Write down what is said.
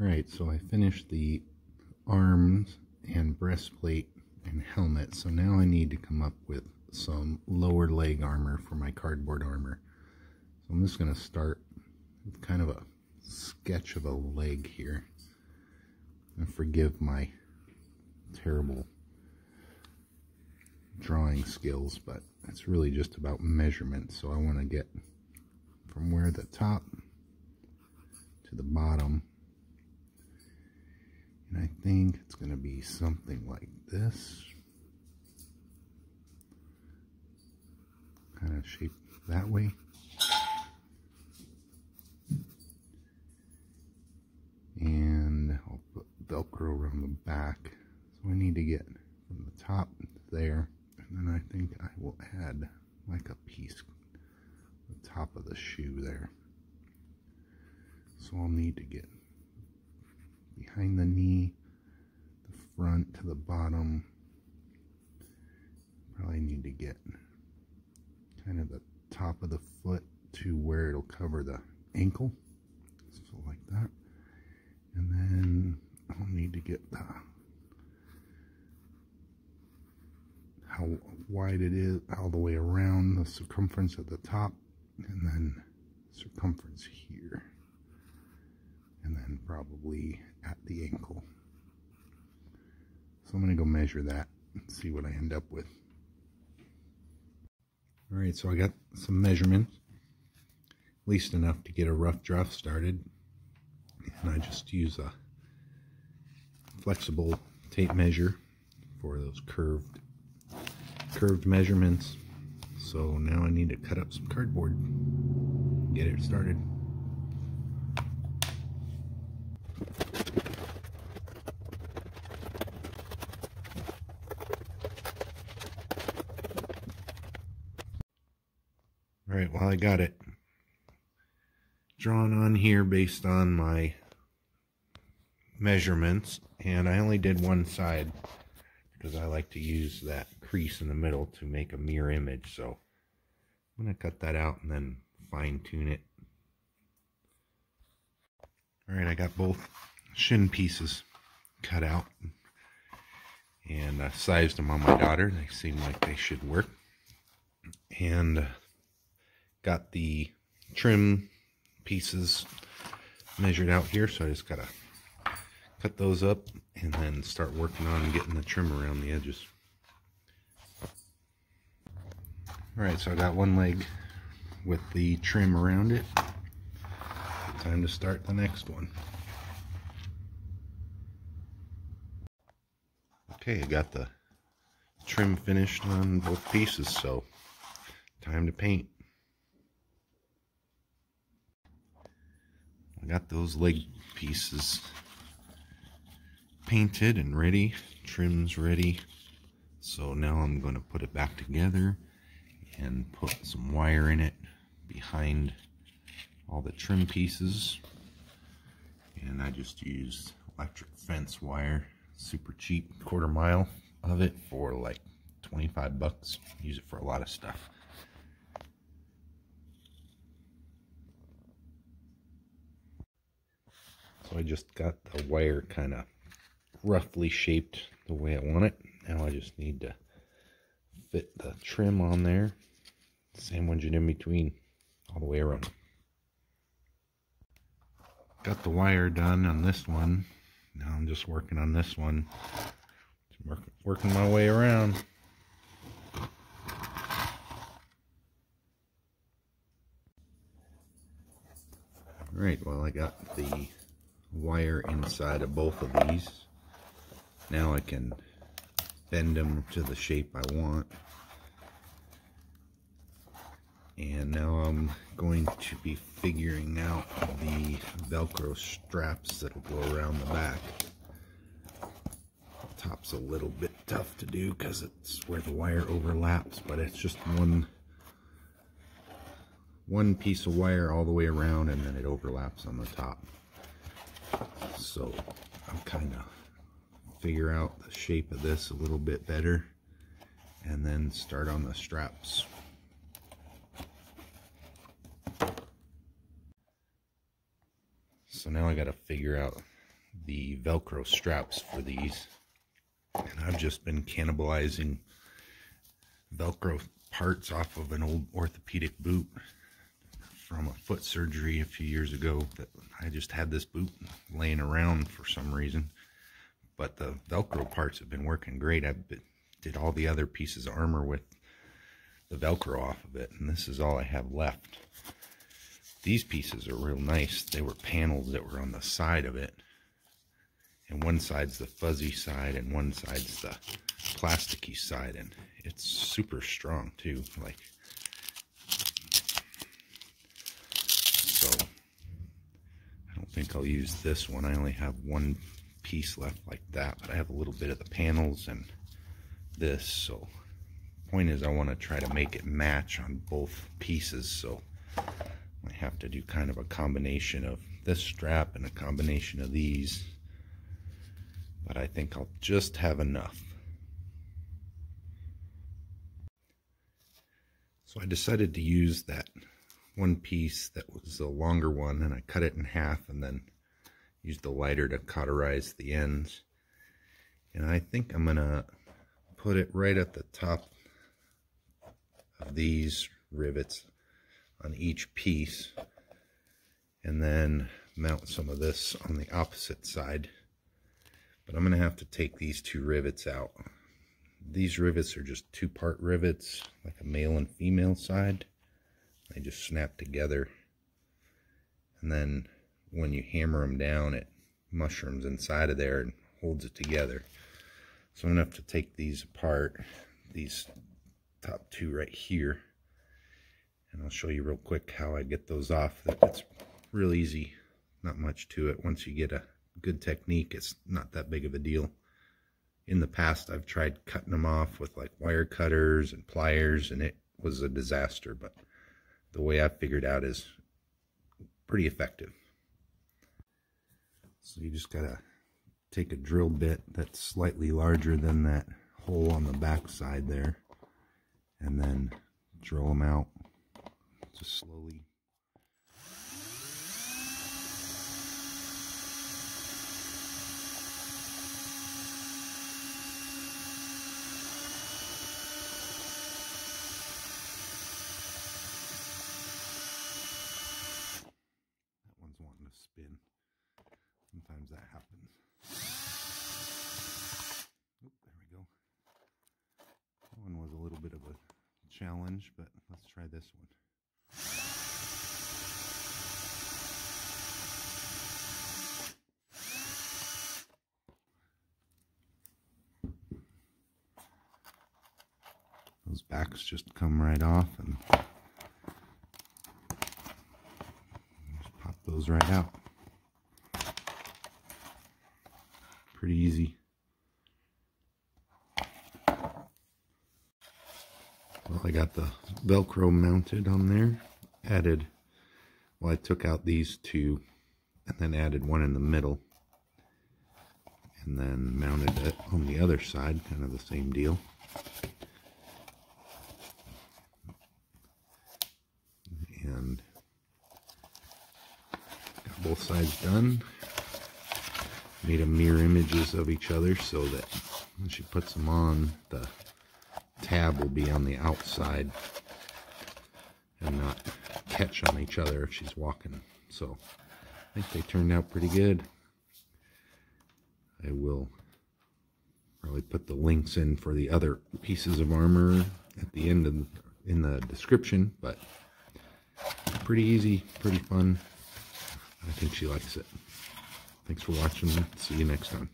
Alright, so I finished the arms and breastplate and helmet, so now I need to come up with some lower leg armor for my cardboard armor. So I'm just going to start with kind of a sketch of a leg here. And forgive my terrible drawing skills, but it's really just about measurement. So I want to get from where the top to the bottom, and I think it's going to be something like this, kind of shaped that way. And I'll put Velcro around the back, so I need to get from the top there, and then I think I will add like a piece the top of the shoe there. So I'll need to get behind the knee, the front to the bottom. Probably need to get kind of the top of the foot to where it'll cover the ankle, so like that. And then I'll need to get how wide it is all the way around, the circumference at the top, and then circumference here, and then probably at the ankle. So I'm going to go measure that and see what I end up with. Alright, so I got some measurements, at least enough to get a rough draft started. And I just use a flexible tape measure for those curved measurements. So now I need to cut up some cardboard, get it started. Alright, well, I got it drawn on here based on my measurements, and I only did one side because I like to use that crease in the middle to make a mirror image. So I'm going to cut that out and then fine tune it. Alright, I got both shin pieces cut out and sized them on my daughter. They seem like they should work. And got the trim pieces measured out here, so I just gotta cut those up and then start working on getting the trim around the edges. Alright, so I got one leg with the trim around it. Time to start the next one. Okay, I got the trim finished on both pieces, so time to paint. I got those leg pieces painted and ready, trim's ready. So now I'm going to put it back together and put some wire in it behind all the trim pieces. And I just used electric fence wire, super cheap, 1/4 mile of it for like 25 bucks. Use it for a lot of stuff. So I just got the wire kind of roughly shaped the way I want it. Now I just need to fit the trim on there, sandwich it in between all the way around. Got the wire done on this one. Now I'm just working on this one. Working my way around. Alright, well, I got the wire inside of both of these. Now I can bend them to the shape I want. And now I'm going to be figuring out the Velcro straps that'll go around the back. The top's a little bit tough to do because it's where the wire overlaps, but it's just one piece of wire all the way around, and then it overlaps on the top. So I'll kind of figure out the shape of this a little bit better and then start on the straps. So now I got to figure out the Velcro straps for these, and I've just been cannibalizing Velcro parts off of an old orthopedic boot from a foot surgery a few years ago. That I just had this boot laying around for some reason, but the Velcro parts have been working great. I did all the other pieces of armor with the Velcro off of it, and this is all I have left. These pieces are real nice. They were panels that were on the side of it, and one side's the fuzzy side and one side's the plasticky side, and it's super strong too. Like, so I don't think I'll use this one. I only have one piece left like that, but I have a little bit of the panels and this. So point is, I want to try to make it match on both pieces, so I have to do kind of a combination of this strap and a combination of these, but I think I'll just have enough. So I decided to use that one piece that was the longer one, and I cut it in half and then used the lighter to cauterize the ends. And I think I'm gonna put it right at the top of these rivets on each piece, and then mount some of this on the opposite side. But I'm going to have to take these two rivets out. These rivets are just two-part rivets, like a male and female side. They just snap together, and then when you hammer them down, it mushrooms inside of there and holds it together. So I'm going to have to take these apart, these top two right here, and I'll show you real quick how I get those off. It's real easy, not much to it. Once you get a good technique, it's not that big of a deal. In the past, I've tried cutting them off with like wire cutters and pliers, and it was a disaster, but the way I figured out is pretty effective. So you just gotta take a drill bit that's slightly larger than that hole on the back side there, and then drill them out just slowly. That one's wanting to spin. Sometimes that happens. Oh, there we go. That one was a little bit of a challenge, but let's try this one. Those backs just come right off, and just pop those right out. Pretty easy. Well, I got the Velcro mounted on there. I took out these two and then added one in the middle, and then mounted it on the other side, kind of the same deal. And got both sides done. Made them mirror images of each other so that when she puts them on, the tab will be on the outside and not catch on each other if she's walking. So I think they turned out pretty good. I will probably put the links in for the other pieces of armor at the end in the description, but pretty easy, pretty fun. I think she likes it. Thanks for watching. See you next time.